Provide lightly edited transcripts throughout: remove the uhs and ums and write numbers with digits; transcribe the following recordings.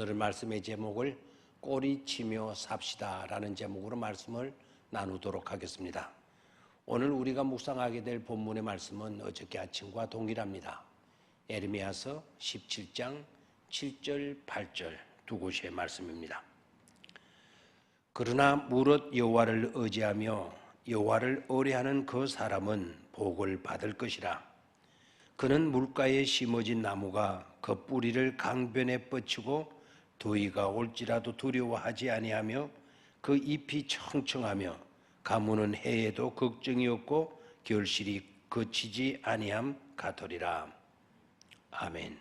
오늘 말씀의 제목을 꼬리치며 삽시다라는 제목으로 말씀을 나누도록 하겠습니다. 오늘 우리가 묵상하게 될 본문의 말씀은 어저께 아침과 동일합니다. 에레미야서 17장 7절 8절 두 곳의 말씀입니다. 그러나 무릇 여호와를 의지하며 여호와를 의뢰하는 그 사람은 복을 받을 것이라. 그는 물가에 심어진 나무가 그 뿌리를 강변에 뻗치고 더위가 올지라도 두려워하지 아니하며 그 잎이 청청하며 가무는 해에도 걱정이 없고 결실이 그치지 아니함 같으리라. 아멘.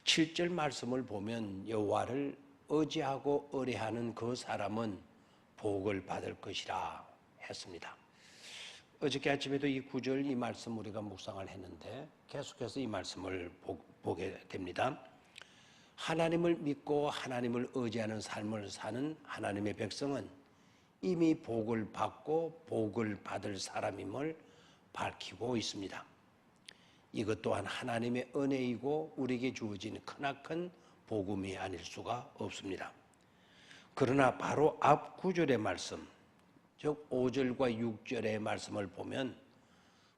7절 말씀을 보면 여호와를 의지하고 의뢰하는 그 사람은 복을 받을 것이라 했습니다. 어저께 아침에도 이 구절 이 말씀 우리가 묵상을 했는데 계속해서 이 말씀을 보게 됩니다. 하나님을 믿고 하나님을 의지하는 삶을 사는 하나님의 백성은 이미 복을 받고 복을 받을 사람임을 밝히고 있습니다. 이것 또한 하나님의 은혜이고 우리에게 주어진 크나큰 복음이 아닐 수가 없습니다. 그러나 바로 앞 구절의 말씀, 즉 5절과 6절의 말씀을 보면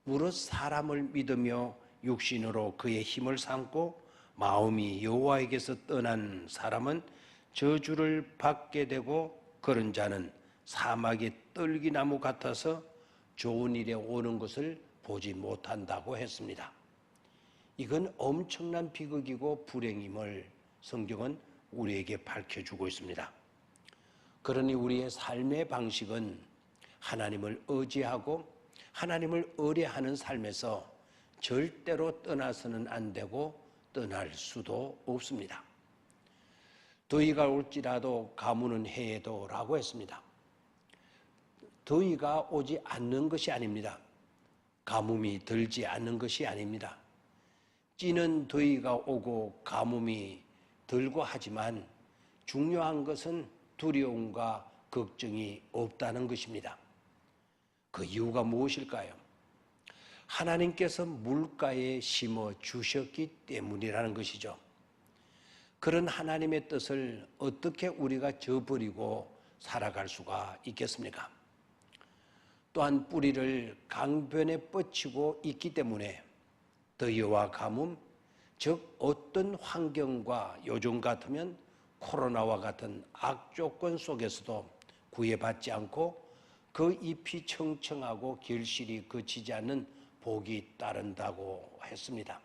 무릇 사람을 믿으며 육신으로 그의 힘을 삼고 마음이 여호와에게서 떠난 사람은 저주를 받게 되고 그런 자는 사막의 떨기나무 같아서 좋은 일에 오는 것을 보지 못한다고 했습니다. 이건 엄청난 비극이고 불행임을 성경은 우리에게 밝혀주고 있습니다. 그러니 우리의 삶의 방식은 하나님을 의지하고 하나님을 의뢰하는 삶에서 절대로 떠나서는 안 되고 떠날 수도 없습니다. 더위가 올지라도 가무는 해에도 라고 했습니다. 더위가 오지 않는 것이 아닙니다. 가뭄이 들지 않는 것이 아닙니다. 찌는 더위가 오고 가뭄이 들고 하지만 중요한 것은 두려움과 걱정이 없다는 것입니다. 그 이유가 무엇일까요? 하나님께서 물가에 심어 주셨기 때문이라는 것이죠. 그런 하나님의 뜻을 어떻게 우리가 저버리고 살아갈 수가 있겠습니까? 또한 뿌리를 강변에 뻗치고 있기 때문에 더위와 가뭄, 즉 어떤 환경과 요즘 같으면 코로나와 같은 악조건 속에서도 구애받지 않고 그 잎이 청청하고 결실이 그치지 않는 복이 따른다고 했습니다.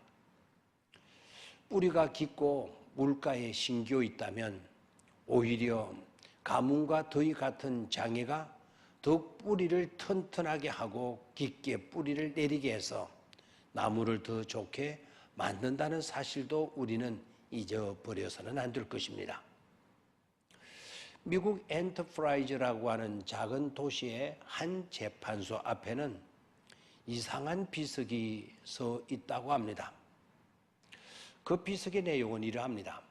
뿌리가 깊고 물가에 심겨 있다면 오히려 가뭄과 더위 같은 장애가 더 뿌리를 튼튼하게 하고 깊게 뿌리를 내리게 해서 나무를 더 좋게 만든다는 사실도 우리는 잊어버려서는 안 될 것입니다. 미국 엔터프라이즈라고 하는 작은 도시의 한 재판소 앞에는 이상한 비석이 서 있다고 합니다. 그 비석의 내용은 이러합니다.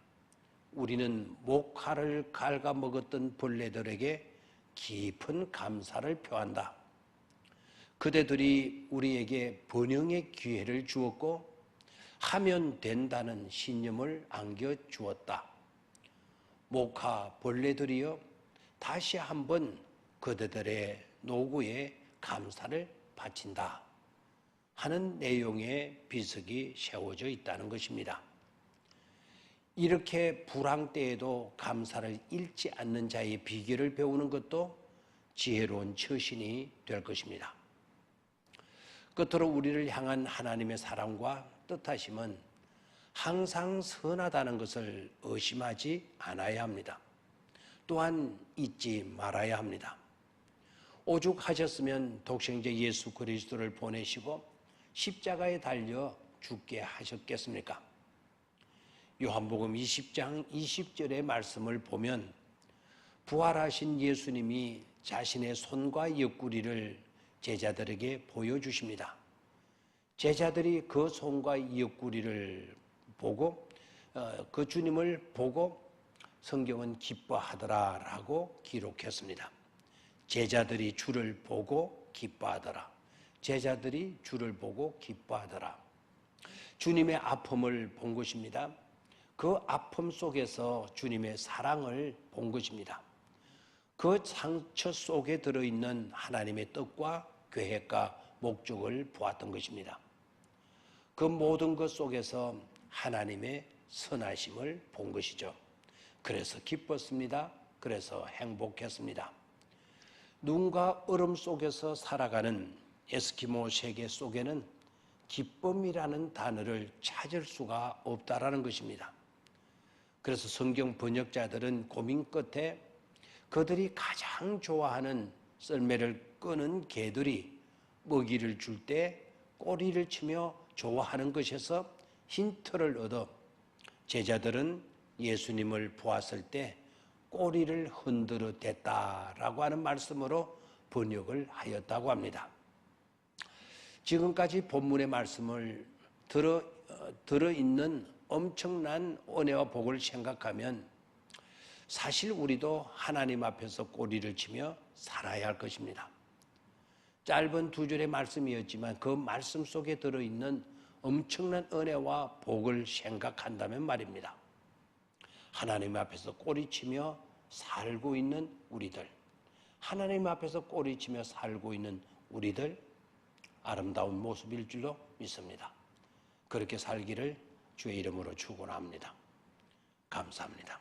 우리는 목화를 갉아먹었던 벌레들에게 깊은 감사를 표한다. 그대들이 우리에게 번영의 기회를 주었고 하면 된다는 신념을 안겨주었다. 목화 벌레들이여 다시 한번 그대들의 노고에 감사를 바친다 하는 내용의 비석이 세워져 있다는 것입니다. 이렇게 불황 때에도 감사를 잃지 않는 자의 비결을 배우는 것도 지혜로운 처신이 될 것입니다. 끝으로 우리를 향한 하나님의 사랑과 뜻하심은 항상 선하다는 것을 의심하지 않아야 합니다. 또한 잊지 말아야 합니다. 오죽하셨으면 독생자 예수 그리스도를 보내시고 십자가에 달려 죽게 하셨겠습니까? 요한복음 20장 20절의 말씀을 보면 부활하신 예수님이 자신의 손과 옆구리를 제자들에게 보여주십니다. 제자들이 그 손과 옆구리를 보고 그 주님을 보고 성경은 기뻐하더라라고 기록했습니다. 제자들이 주를 보고 기뻐하더라. 제자들이 주를 보고 기뻐하더라. 주님의 아픔을 본 것입니다. 그 아픔 속에서 주님의 사랑을 본 것입니다. 그 상처 속에 들어있는 하나님의 뜻과 계획과 목적을 보았던 것입니다. 그 모든 것 속에서 하나님의 선하심을 본 것이죠. 그래서 기뻤습니다. 그래서 행복했습니다. 눈과 얼음 속에서 살아가는 에스키모 세계 속에는 기쁨이라는 단어를 찾을 수가 없다라는 것입니다. 그래서 성경 번역자들은 고민 끝에 그들이 가장 좋아하는 썰매를 끄는 개들이 먹이를 줄 때 꼬리를 치며 좋아하는 것에서 힌트를 얻어 제자들은 예수님을 보았을 때 꼬리를 흔들어 댔다라고 하는 말씀으로 번역을 하였다고 합니다. 지금까지 본문의 말씀을 들어있는 엄청난 은혜와 복을 생각하면 사실 우리도 하나님 앞에서 꼬리를 치며 살아야 할 것입니다. 짧은 2절의 말씀이었지만 그 말씀 속에 들어있는 엄청난 은혜와 복을 생각한다면 말입니다. 하나님 앞에서 꼬리치며 살고 있는 우리들, 하나님 앞에서 꼬리치며 살고 있는 우리들, 아름다운 모습일 줄로 믿습니다. 그렇게 살기를 주의 이름으로 축원합니다. 감사합니다.